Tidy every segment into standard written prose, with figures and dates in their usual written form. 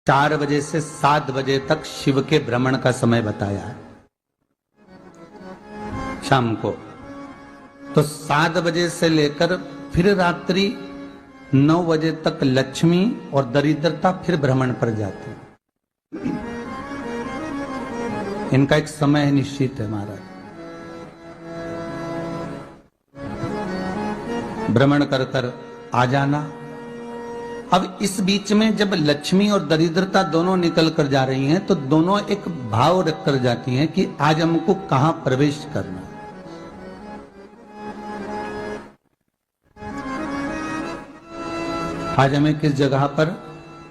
4 बजे से 7 बजे तक शिव के भ्रमण का समय बताया है शाम को। तो 7 बजे से लेकर फिर रात्रि 9 बजे तक लक्ष्मी और दरिद्रता फिर भ्रमण पर जाती है। इनका एक समय निश्चित है महाराज। भ्रमण कर कर आ जाना। अब इस बीच में जब लक्ष्मी और दरिद्रता दोनों निकल कर जा रही हैं तो दोनों एक भाव रख कर जाती हैं कि आज हमको कहां प्रवेश करना है। आज हमें किस जगह पर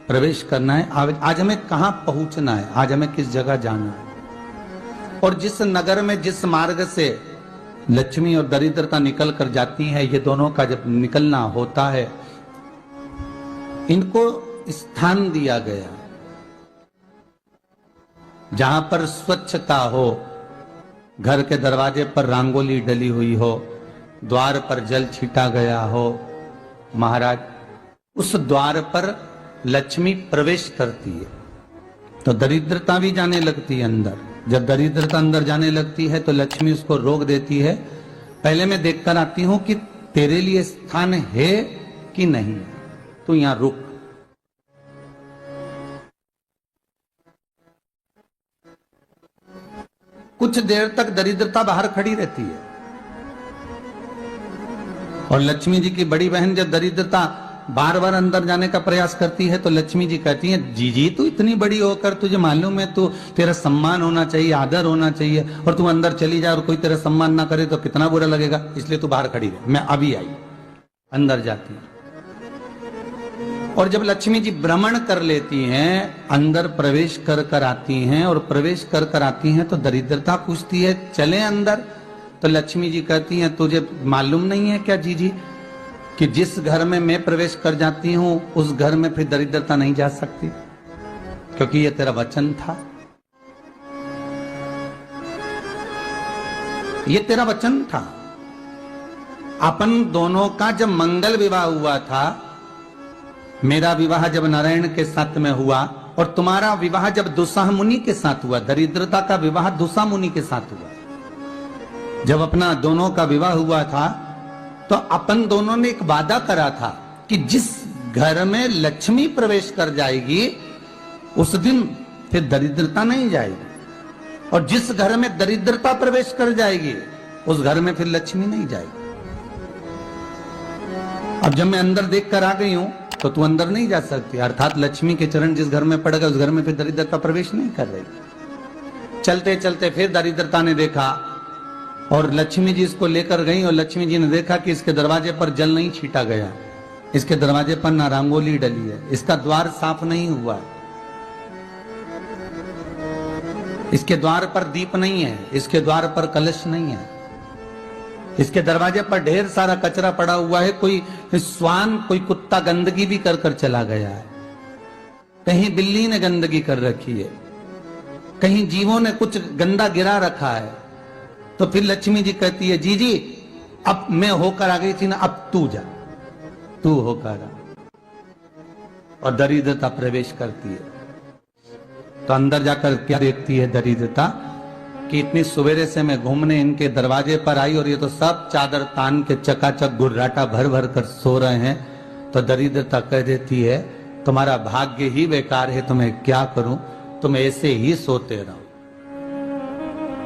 प्रवेश करना है, आज हमें कहां पहुंचना है, आज हमें किस जगह जाना है। और जिस नगर में जिस मार्ग से लक्ष्मी और दरिद्रता निकल कर जाती है, ये दोनों का जब निकलना होता है, इनको स्थान दिया गया जहां पर स्वच्छता हो, घर के दरवाजे पर रंगोली डली हुई हो, द्वार पर जल छीटा गया हो। महाराज उस द्वार पर लक्ष्मी प्रवेश करती है तो दरिद्रता भी जाने लगती है अंदर। जब दरिद्रता अंदर जाने लगती है तो लक्ष्मी उसको रोक देती है। पहले मैं देखकर आती हूं कि तेरे लिए स्थान है कि नहीं, तू यहां रुक। कुछ देर तक दरिद्रता बाहर खड़ी रहती है और लक्ष्मी जी की बड़ी बहन जब दरिद्रता बार बार अंदर जाने का प्रयास करती है तो लक्ष्मी जी कहती हैं, जीजी तू इतनी बड़ी होकर तुझे मालूम है तू तेरा सम्मान होना चाहिए, आदर होना चाहिए, और तू अंदर चली जाए और कोई तेरा सम्मान ना करे तो कितना बुरा लगेगा, इसलिए तू बाहर खड़ी रहे। मैं अभी आई। अंदर जाती है और जब लक्ष्मी जी भ्रमण कर लेती हैं, अंदर प्रवेश कर कर आती हैं और प्रवेश कर कर आती हैं तो दरिद्रता पूछती है चले अंदर। तो लक्ष्मी जी कहती हैं, तुझे मालूम नहीं है क्या जीजी कि जिस घर में मैं प्रवेश कर जाती हूं उस घर में फिर दरिद्रता नहीं जा सकती, क्योंकि ये तेरा वचन था, ये तेरा वचन था। अपन दोनों का जब मंगल विवाह हुआ था, मेरा विवाह जब नारायण के साथ में हुआ और तुम्हारा विवाह जब दुस्साह मुनि के साथ हुआ, दरिद्रता का विवाह दुस्साह मुनि के साथ हुआ। जब अपना दोनों का विवाह हुआ था तो अपन दोनों ने एक वादा करा था कि जिस घर में लक्ष्मी प्रवेश कर जाएगी उस दिन फिर दरिद्रता नहीं जाएगी, और जिस घर में दरिद्रता प्रवेश कर जाएगी उस घर में फिर लक्ष्मी नहीं जाएगी। अब जब मैं अंदर देख कर आ गई हूं तो तू अंदर नहीं जा सकती, अर्थात लक्ष्मी के चरण जिस घर में पड़ गए उस घर में फिर दरिद्रता प्रवेश नहीं कर रही। चलते चलते फिर दरिद्रता ने देखा और लक्ष्मी जी इसको लेकर गई और लक्ष्मी जी ने देखा कि इसके दरवाजे पर जल नहीं छीटा गया, इसके दरवाजे पर ना रंगोली डली है, इसका द्वार साफ नहीं हुआ है, इसके द्वार पर दीप नहीं है, इसके द्वार पर कलश नहीं है, इसके दरवाजे पर ढेर सारा कचरा पड़ा हुआ है, कोई स्वान कोई कुत्ता गंदगी भी कर कर चला गया है, कहीं बिल्ली ने गंदगी कर रखी है, कहीं जीवों ने कुछ गंदा गिरा रखा है। तो फिर लक्ष्मी जी कहती है, जीजी अब मैं होकर आ गई थी ना, अब तू जा, तू होकर आ। और दरिद्रता प्रवेश करती है तो अंदर जाकर क्या देखती है दरिद्रता कि इतनी सवेरे से मैं घूमने इनके दरवाजे पर आई और ये तो सब चादर तान के चकाचक गुर्राटा भर भर कर सो रहे हैं। तो दरिद्रता कह देती है, तुम्हारा भाग्य ही बेकार है, तुम्हें क्या करूं, तुम ऐसे ही सोते रहो।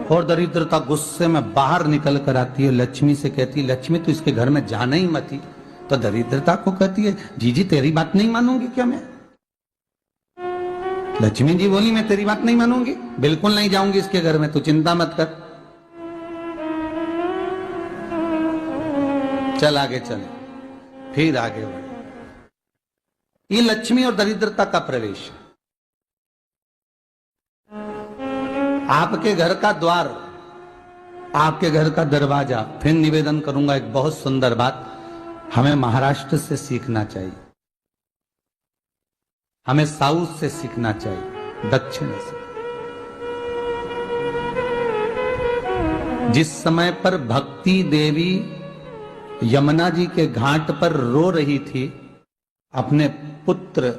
और दरिद्रता गुस्से में बाहर निकल कर आती है, लक्ष्मी से कहती है, लक्ष्मी तू इसके घर में जाना ही मत ही। तो दरिद्रता को कहती है, जीजी तेरी बात नहीं मानूंगी क्या मैं? लक्ष्मी जी बोली, मैं तेरी बात नहीं मानूंगी, बिल्कुल नहीं जाऊंगी इसके घर में, तू चिंता मत कर, चल आगे चले। फिर आगे बढ़े। ये लक्ष्मी और दरिद्रता का प्रवेश है। आपके घर का द्वार, आपके घर का दरवाजा। फिर निवेदन करूंगा एक बहुत सुंदर बात, हमें महाराष्ट्र से सीखना चाहिए, हमें साउथ से सीखना चाहिए, दक्षिण से। जिस समय पर भक्ति देवी यमुना जी के घाट पर रो रही थी अपने पुत्र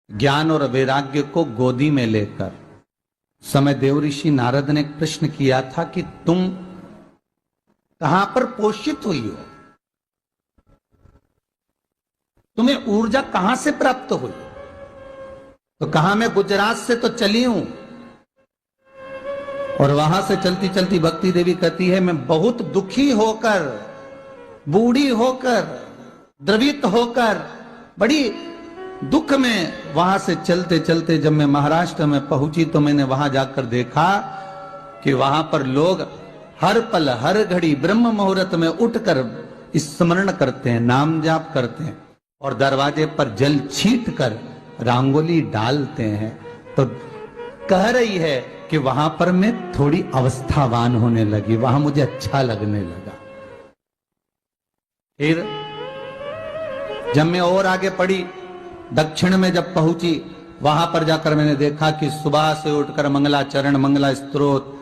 ज्ञान और वैराग्य को गोदी में लेकर समय देव ऋषि नारद ने एक प्रश्न किया था कि तुम कहां पर पोषित हुई हो, तुम्हें ऊर्जा कहां से प्राप्त हुई? तो कहा मैं गुजरात से तो चली हूं। और वहां से चलती चलती भक्ति देवी कहती है मैं बहुत दुखी होकर, बूढ़ी होकर, द्रवित होकर, बड़ी दुख में वहां से चलते चलते जब मैं महाराष्ट्र में पहुंची तो मैंने वहां जाकर देखा कि वहां पर लोग हर पल हर घड़ी ब्रह्म मुहूर्त में उठकर स्मरण करते हैं, नाम जाप करते हैं और दरवाजे पर जल छीट कर रंगोली डालते हैं। तो कह रही है कि वहां पर मैं थोड़ी अवस्थावान होने लगी, वहां मुझे अच्छा लगने लगा। फिर जब मैं और आगे पढ़ी, दक्षिण में जब पहुंची, वहां पर जाकर मैंने देखा कि सुबह से उठकर मंगलाचरण, मंगला स्तोत्र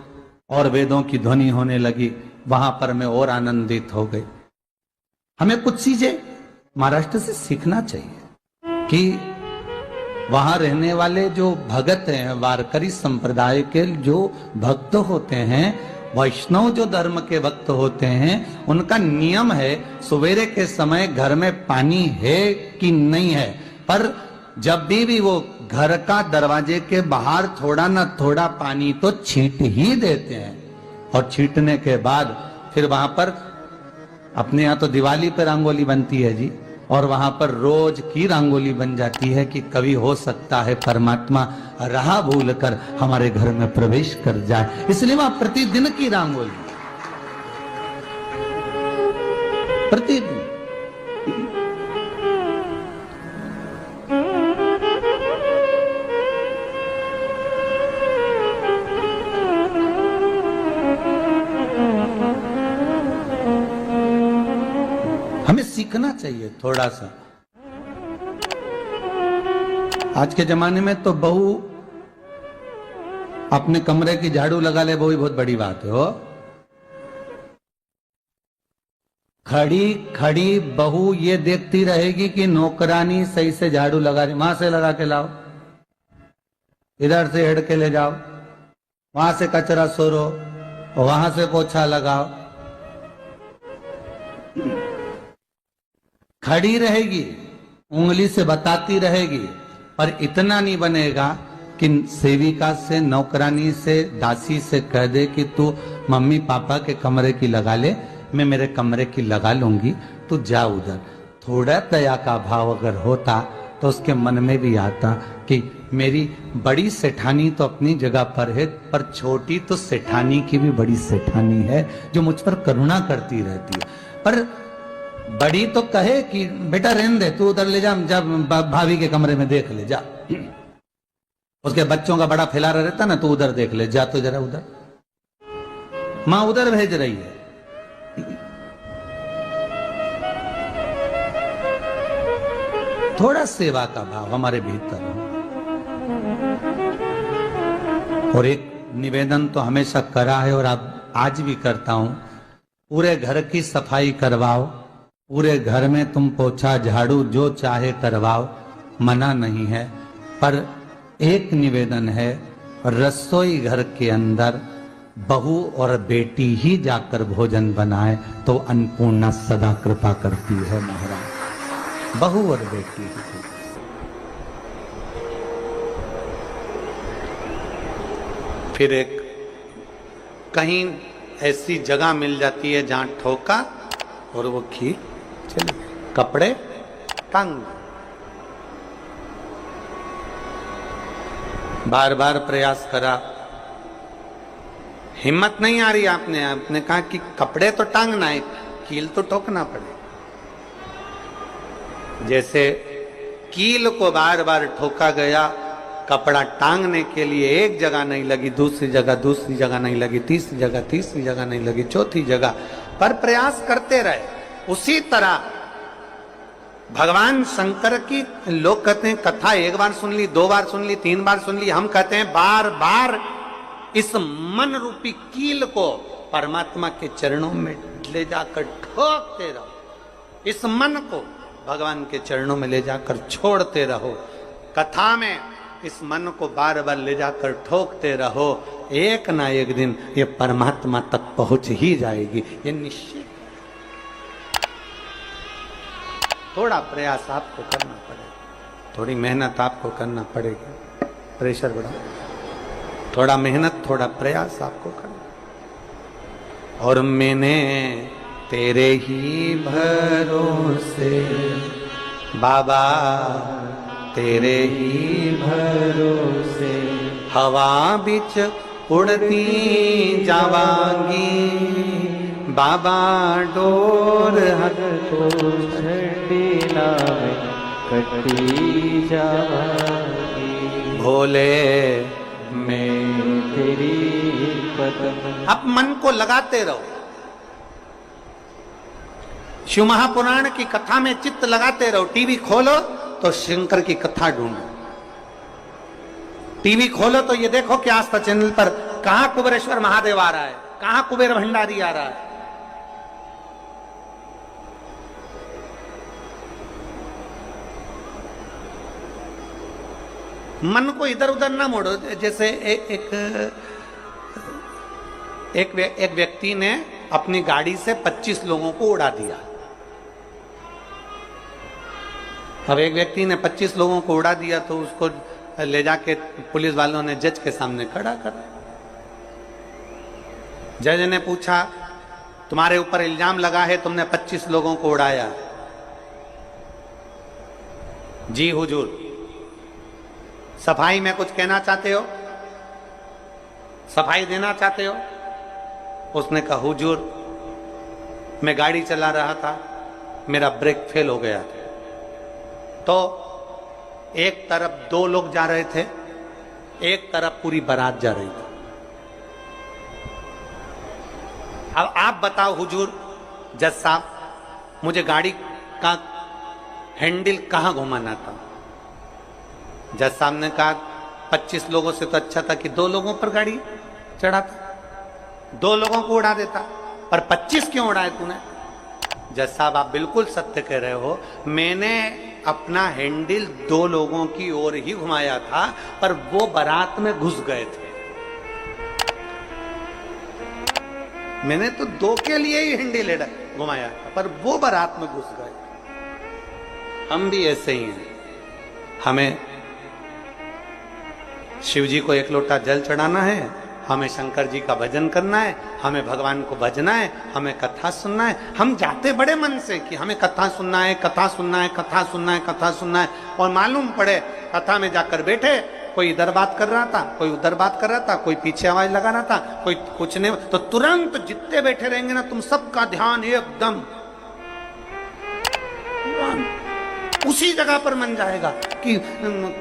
और वेदों की ध्वनि होने लगी। वहां पर मैं और आनंदित हो गई। हमें कुछ चीजें महाराष्ट्र से सीखना चाहिए कि वहां रहने वाले जो भगत हैं, वारकरी संप्रदाय के जो भक्त होते हैं, वैष्णव जो धर्म के भक्त होते हैं, उनका नियम है सवेरे के समय घर में पानी है कि नहीं है, पर जब भी वो घर का दरवाजे के बाहर थोड़ा ना थोड़ा पानी तो छींट ही देते हैं। और छींटने के बाद फिर वहां पर अपने यहाँ तो दिवाली पर रंगोली बनती है जी, और वहां पर रोज की रंगोली बन जाती है कि कभी हो सकता है परमात्मा राह भूल कर हमारे घर में प्रवेश कर जाए, इसलिए वहां प्रतिदिन की रंगोली, प्रतिदिन। हमें सीखना चाहिए थोड़ा सा। आज के जमाने में तो बहू अपने कमरे की झाड़ू लगा ले, वो ही बहुत बड़ी बात है। हो खड़ी खड़ी बहू ये देखती रहेगी कि नौकरानी सही से झाड़ू लगा रही, वहां से लगा के लाओ, इधर से हेड के ले जाओ, वहां से कचरा सोरो, वहां से पोछा लगाओ। खड़ी रहेगी, उंगली से बताती रहेगी, पर इतना नहीं बनेगा कि सेविका से, नौकरानी से, दासी से कह दे कि तू मम्मी पापा के कमरे की लगा ले, मैं मेरे कमरे की लगा लूंगी, तू जा उधर। थोड़ा दया का भाव अगर होता तो उसके मन में भी आता कि मेरी बड़ी सेठानी तो अपनी जगह पर है, पर छोटी तो सेठानी की भी बड़ी सेठानी है जो मुझ पर करुणा करती रहती है। पर बड़ी तो कहे कि बेटा रहने दे, तू उधर ले जा, जब भाभी के कमरे में देख ले जा। उसके बच्चों का बड़ा फैलारा रहता ना, तू उधर देख ले जा, तो जरा उधर, मां उधर भेज रही है। थोड़ा सेवा का भाव हमारे भीतर हो। और एक निवेदन तो हमेशा करा है और अब आज भी करता हूं, पूरे घर की सफाई करवाओ, पूरे घर में तुम पोछा झाड़ू जो चाहे करवाओ, मना नहीं है। पर एक निवेदन है, रसोई घर के अंदर बहू और बेटी ही जाकर भोजन बनाए तो अन्नपूर्णा सदा कृपा करती है महाराज। बहू और बेटी ही। फिर एक कहीं ऐसी जगह मिल जाती है जहां ठोका और वो खीर चली, कपड़े टांग, बार बार प्रयास करा, हिम्मत नहीं आ रही। आपने कहा कि कपड़े तो टांगना है, कील तो ठोकना पड़े। जैसे कील को बार बार ठोका गया, कपड़ा टांगने के लिए एक जगह नहीं लगी, दूसरी जगह नहीं लगी, तीसरी जगह नहीं लगी, चौथी जगह पर प्रयास करते रहे। उसी तरह भगवान शंकर की, लोग कहते हैं कथा एक बार सुन ली, 2 बार सुन ली, 3 बार सुन ली, हम कहते हैं बार बार इस मन रूपी कील को परमात्मा के चरणों में ले जाकर ठोकते रहो। इस मन को भगवान के चरणों में ले जाकर छोड़ते रहो, कथा में इस मन को बार बार ले जाकर ठोकते रहो, एक ना एक दिन ये परमात्मा तक पहुंच ही जाएगी, ये निश्चित। थोड़ा प्रयास आपको करना पड़ेगा, थोड़ी मेहनत आपको करना पड़ेगी, प्रेशर बढ़ा, थोड़ा मेहनत थोड़ा प्रयास आपको करना। और मैंने तेरे ही भरोसे बाबा, तेरे ही भरोसे हवा बिच उड़ती जावांगी बाबा, डोर हक तो छड़ी लावे कटी जावांगी भोले मैं तेरी पदम। अब मन को लगाते रहो, शिव महापुराण की कथा में चित्त लगाते रहो। टीवी खोलो तो शंकर की कथा ढूंढो, टीवी खोलो तो ये देखो कि आस्था चैनल पर कहां कुबेरेश्वर महादेव आ रहा है, कहां कुबेर भंडारी आ रहा है। मन को इधर उधर ना मोड़ो। जैसे एक व्यक्ति ने अपनी गाड़ी से 25 लोगों को उड़ा दिया। अब एक व्यक्ति ने 25 लोगों को उड़ा दिया तो उसको ले जाके पुलिस वालों ने जज के सामने खड़ा कर। जज ने पूछा, तुम्हारे ऊपर इल्जाम लगा है तुमने 25 लोगों को उड़ाया। जी हुजूर, सफाई में कुछ कहना चाहते हो, सफाई देना चाहते हो? उसने कहा, हुजूर मैं गाड़ी चला रहा था, मेरा ब्रेक फेल हो गया था, तो एक तरफ 2 लोग जा रहे थे, एक तरफ पूरी बारात जा रही थी। अब आप बताओ हुजूर, जज साहब, मुझे गाड़ी का हैंडल कहां घुमाना था? जज साहब ने कहा, 25 लोगों से तो अच्छा था कि 2 लोगों पर गाड़ी चढ़ाता, 2 लोगों को उड़ा देता, पर 25 क्यों उड़ाए तूने? जज साहब, आप बिल्कुल सत्य कह रहे हो, मैंने अपना हैंडल 2 लोगों की ओर ही घुमाया था, पर वो बारात में घुस गए थे। मैंने तो 2 के लिए ही हैंडल घुमाया था, पर वो बारात में घुस गए। हम भी ऐसे ही हैं। हमें शिव जी को 1 लोटा जल चढ़ाना है, हमें शंकर जी का भजन करना है, हमें भगवान को भजना है, हमें कथा सुनना है। हम जाते बड़े मन से कि हमें कथा सुनना है, कथा सुनना है, कथा सुनना है, कथा सुनना है, और मालूम पड़े कथा में जाकर बैठे, कोई इधर बात कर रहा था, कोई उधर बात कर रहा था, कोई पीछे आवाज लगा रहा था, कोई कुछ नहीं, तो तुरंत जितने बैठे रहेंगे ना, तुम सबका ध्यान एकदम उसी जगह पर मन जाएगा कि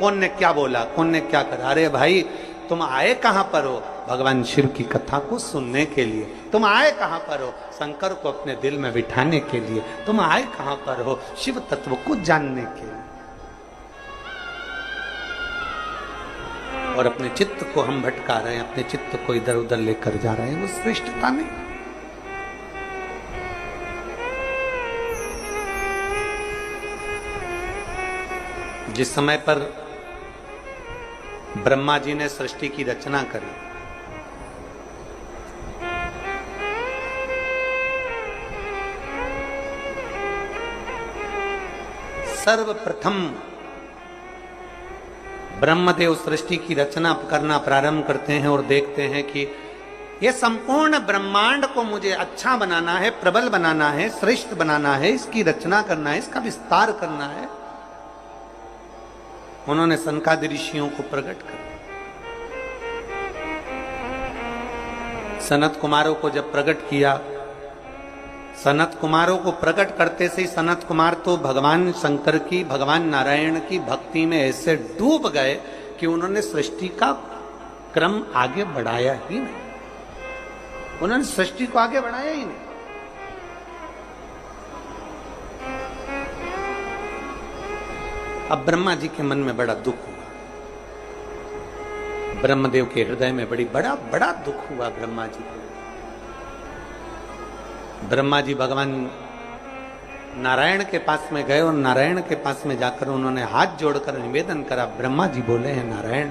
कौन ने क्या बोला, कौन ने क्या करा। अरे भाई, तुम आए कहां पर हो? भगवान शिव की कथा को सुनने के लिए। तुम आए कहां पर हो? शंकर को अपने दिल में बिठाने के लिए। तुम आए कहां पर हो? शिव तत्व को जानने के लिए। और अपने चित्त को हम भटका रहे हैं, अपने चित्त को इधर उधर लेकर जा रहे हैं, वो श्रेष्ठता नहीं। जिस समय पर ब्रह्मा जी ने सृष्टि की रचना करी, सर्वप्रथम ब्रह्मदेव सृष्टि की रचना करना प्रारंभ करते हैं और देखते हैं कि यह संपूर्ण ब्रह्मांड को मुझे अच्छा बनाना है, प्रबल बनाना है, श्रेष्ठ बनाना है, इसकी रचना करना है, इसका विस्तार करना है। उन्होंने सनकादि ऋषियों को प्रकट कर, सनत कुमारों को जब प्रकट किया, सनत कुमारों को प्रकट करते से ही सनत कुमार तो भगवान शंकर की, भगवान नारायण की भक्ति में ऐसे डूब गए कि उन्होंने सृष्टि का क्रम आगे बढ़ाया ही नहीं। उन्होंने सृष्टि को आगे बढ़ाया ही नहीं। अब ब्रह्मा जी के मन में बड़ा दुख हुआ, ब्रह्मदेव के हृदय में बड़ा दुख हुआ ब्रह्मा जी को। ब्रह्मा जी भगवान नारायण के पास में गए और नारायण के पास में जाकर उन्होंने हाथ जोड़कर निवेदन करा। ब्रह्मा जी बोले हैं, नारायण,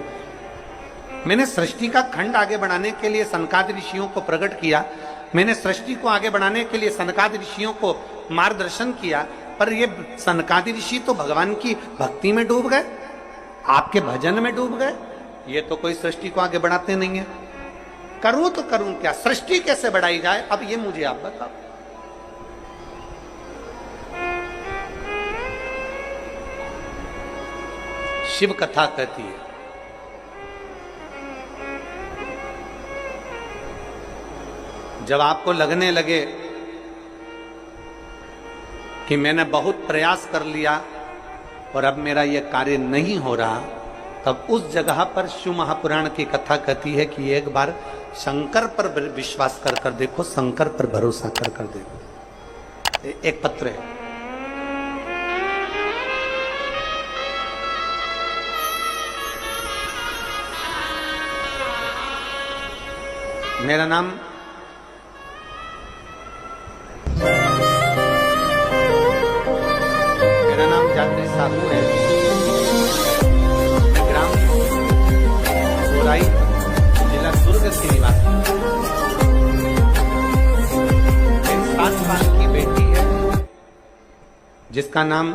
मैंने सृष्टि का खंड आगे बढ़ाने के लिए सनकादि ऋषियों को प्रकट किया, मैंने सृष्टि को आगे बढ़ाने के लिए सनकादि ऋषियों को मार्गदर्शन किया, पर ये सनकादि ऋषि तो भगवान की भक्ति में डूब गए, आपके भजन में डूब गए, ये तो कोई सृष्टि को आगे बढ़ाते नहीं है। करूं तो करूं क्या, सृष्टि कैसे बढ़ाई जाए, अब ये मुझे आप बताओ। शिव कथा कहती है, जब आपको लगने लगे कि मैंने बहुत प्रयास कर लिया और अब मेरा यह कार्य नहीं हो रहा, तब उस जगह पर शिव महापुराण की कथा कहती है कि एक बार शंकर पर विश्वास कर देखो, शंकर पर भरोसा कर देखो। एक पत्र है, मेरा नाम जात्री साहू है, ग्राम बोराई, जिला दुर्ग की निवासी। मेरी 7 साल की बेटी है जिसका नाम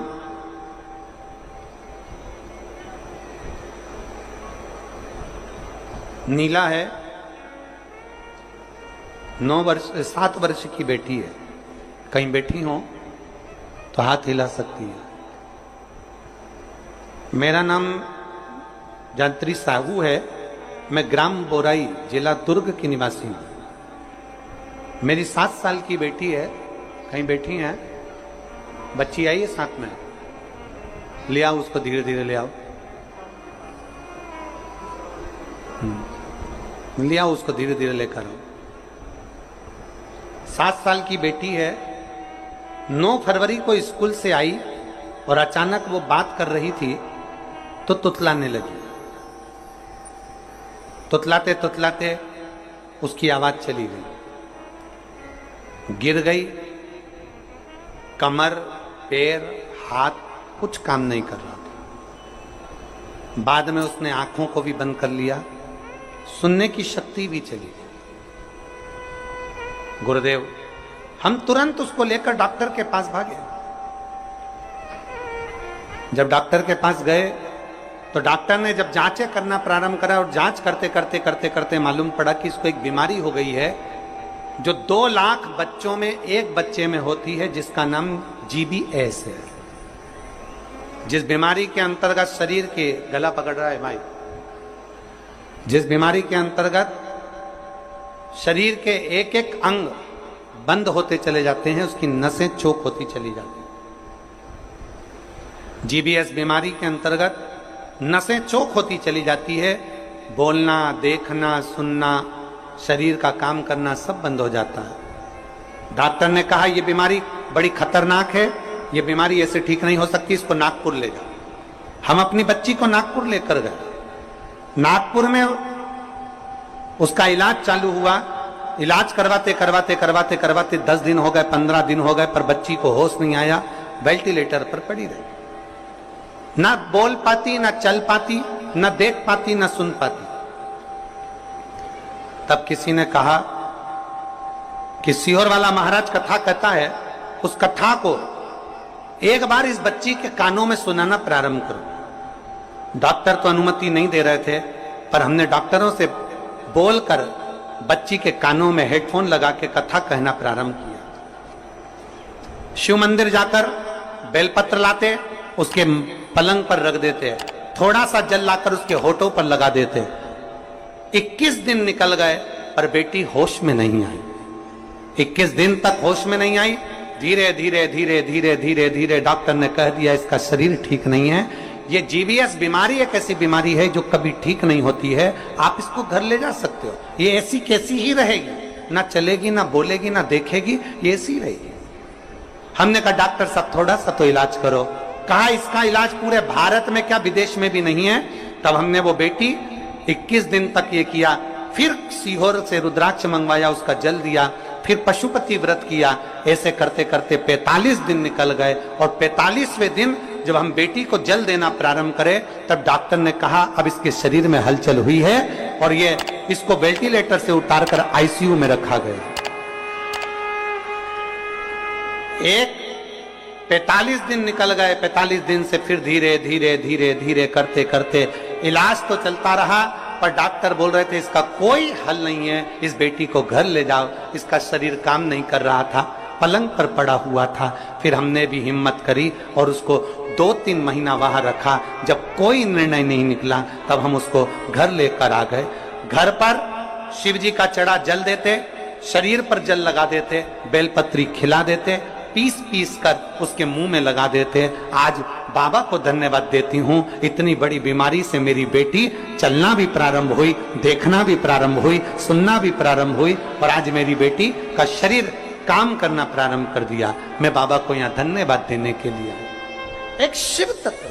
नीला है। 7 वर्ष की बेटी है। कहीं बैठी हो तो हाथ हिला सकती है। मेरा नाम जात्री साहू है, मैं ग्राम बोराई, जिला दुर्ग की निवासी हूं। मेरी 7 साल की बेटी है, कहीं बैठी है, बच्ची आई है साथ में, ले आओ उसको, धीरे धीरे ले आओ, ले आओ उसको, धीरे धीरे लेकर आओ। 7 साल की बेटी है, 9 फरवरी को स्कूल से आई और अचानक वो बात कर रही थी तो तुतलाने लगी। तुतलाते तुतलाते उसकी आवाज चली गई, गिर गई, कमर, पैर, हाथ कुछ काम नहीं कर रहा था। बाद में उसने आंखों को भी बंद कर लिया, सुनने की शक्ति भी चली गई। गुरुदेव, हम तुरंत उसको लेकर डॉक्टर के पास भागे। जब डॉक्टर के पास गए तो डॉक्टर ने जब जांचें करना प्रारंभ करा और जांच करते करते करते करते मालूम पड़ा कि इसको एक बीमारी हो गई है जो 2 लाख बच्चों में एक बच्चे में होती है, जिसका नाम GBS है। जिस बीमारी के अंतर्गत शरीर के, गला पकड़ रहा है भाई, जिस बीमारी के अंतर्गत शरीर के एक एक अंग बंद होते चले जाते हैं, उसकी नसें चोक होती चली जाती हैं। GBS बीमारी के अंतर्गत नसें चोक होती चली जाती है, बोलना, देखना, सुनना, शरीर का काम करना सब बंद हो जाता है। डॉक्टर ने कहा यह बीमारी बड़ी खतरनाक है, यह बीमारी ऐसे ठीक नहीं हो सकती, इसको नागपुर ले जाओ। हम अपनी बच्ची को नागपुर लेकर गए। नागपुर में उसका इलाज चालू हुआ। इलाज करवाते करवाते करवाते करवाते 10 दिन हो गए, 15 दिन हो गए, पर बच्ची को होश नहीं आया, वेंटिलेटर पर पड़ी रही। ना बोल पाती, ना चल पाती, ना देख पाती, ना सुन पाती। तब किसी ने कहा कि सीहोर वाला महाराज कथा कहता है, उस कथा को एक बार इस बच्ची के कानों में सुनाना प्रारंभ करो। डॉक्टर तो अनुमति नहीं दे रहे थे, पर हमने डॉक्टरों से बोलकर बच्ची के कानों में हेडफोन लगा के कथा कहना प्रारंभ किया। शिव मंदिर जाकर बेलपत्र लाते, उसके पलंग पर रख देते, थोड़ा सा जल लाकर उसके होठों पर लगा देते। 21 दिन निकल गए पर बेटी होश में नहीं आई। 21 दिन तक होश में नहीं आई। धीरे धीरे धीरे धीरे धीरे धीरे डॉक्टर ने कह दिया इसका शरीर ठीक नहीं है, ये GBS बीमारी एक ऐसी बीमारी है जो कभी ठीक नहीं होती है, आप इसको घर ले जा सकते हो, ये ऐसी कैसी ही रहेगी, ना चलेगी, ना बोलेगी, ना देखेगी, ये ऐसी रहेगी। हमने कहा डॉक्टर साहब थोड़ा सा तो इलाज करो। कहा इसका इलाज पूरे भारत में क्या विदेश में भी नहीं है। तब हमने वो बेटी 21 दिन तक ये किया, फिर सीहोर से रुद्राक्ष मंगवाया, उसका जल दिया, फिर पशुपति व्रत किया। ऐसे करते करते 45 दिन निकल गए और 45वें दिन जब हम बेटी को जल देना प्रारंभ करें तब डॉक्टर ने कहा अब इसके शरीर में हलचल हुई है और ये इसको वेंटिलेटर से उतारकर आईसीयू में रखा गया। एक 45 दिन निकल गए। 45 दिन से फिर धीरे धीरे धीरे धीरे करते करते इलाज तो चलता रहा, पर डॉक्टर बोल रहे थे इसका कोई हल नहीं है, इस बेटी को घर ले जाओ। इसका शरीर काम नहीं कर रहा था, पलंग पर पड़ा हुआ था। फिर हमने भी हिम्मत करी और उसको 2-3 महीना वहां रखा। जब कोई निर्णय नहीं निकला तब हम उसको घर लेकर आ गए। घर पर शिव जी का चढ़ा जल देते, शरीर पर जल लगा देते, बेलपत्री खिला देते, पीस पीस कर उसके मुंह में लगा देते। आज बाबा को धन्यवाद देती हूँ, इतनी बड़ी बीमारी से मेरी बेटी चलना भी प्रारंभ हुई, देखना भी प्रारंभ हुई, सुनना भी प्रारंभ हुई और आज मेरी बेटी का शरीर काम करना प्रारंभ कर दिया। मैं बाबा को यहाँ धन्यवाद देने के लिए एक शिव तत्व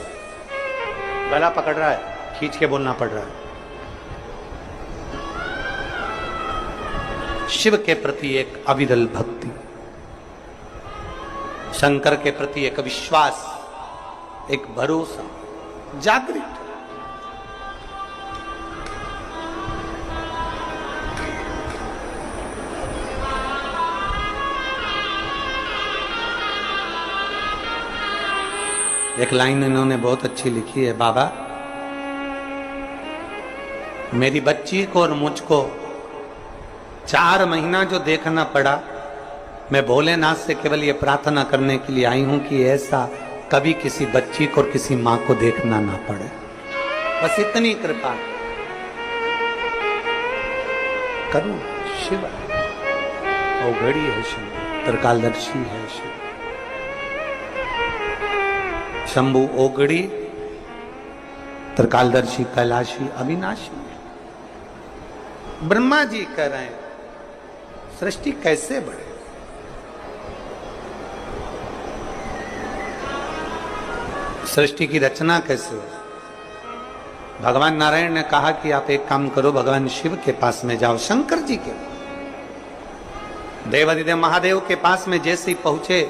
गला पकड़ रहा है, खींच के बोलना पड़ रहा है। शिव के प्रति एक अविरल भक्ति, शंकर के प्रति एक विश्वास, एक भरोसा जागृत। एक लाइन इन्होंने बहुत अच्छी लिखी है, बाबा मेरी बच्ची को और मुझको 4 महीना जो देखना पड़ा, मैं भोलेनाथ से केवल ये प्रार्थना करने के लिए आई हूं कि ऐसा कभी किसी बच्ची को और किसी मां को देखना ना पड़े। बस इतनी कृपा करूं। शिव औघड़ी है, शिव त्रिकालदर्शी है, शिव शंभु औघड़ी, त्रिकालदर्शी कैलाशी अविनाशी। ब्रह्मा जी कह रहे हैं सृष्टि कैसे बढ़े, सृष्टि की रचना कैसे हो। भगवान नारायण ने कहा कि आप एक काम करो, भगवान शिव के पास में जाओ, शंकर जी के। देवादिदेव महादेव के पास में जैसे ही पहुंचे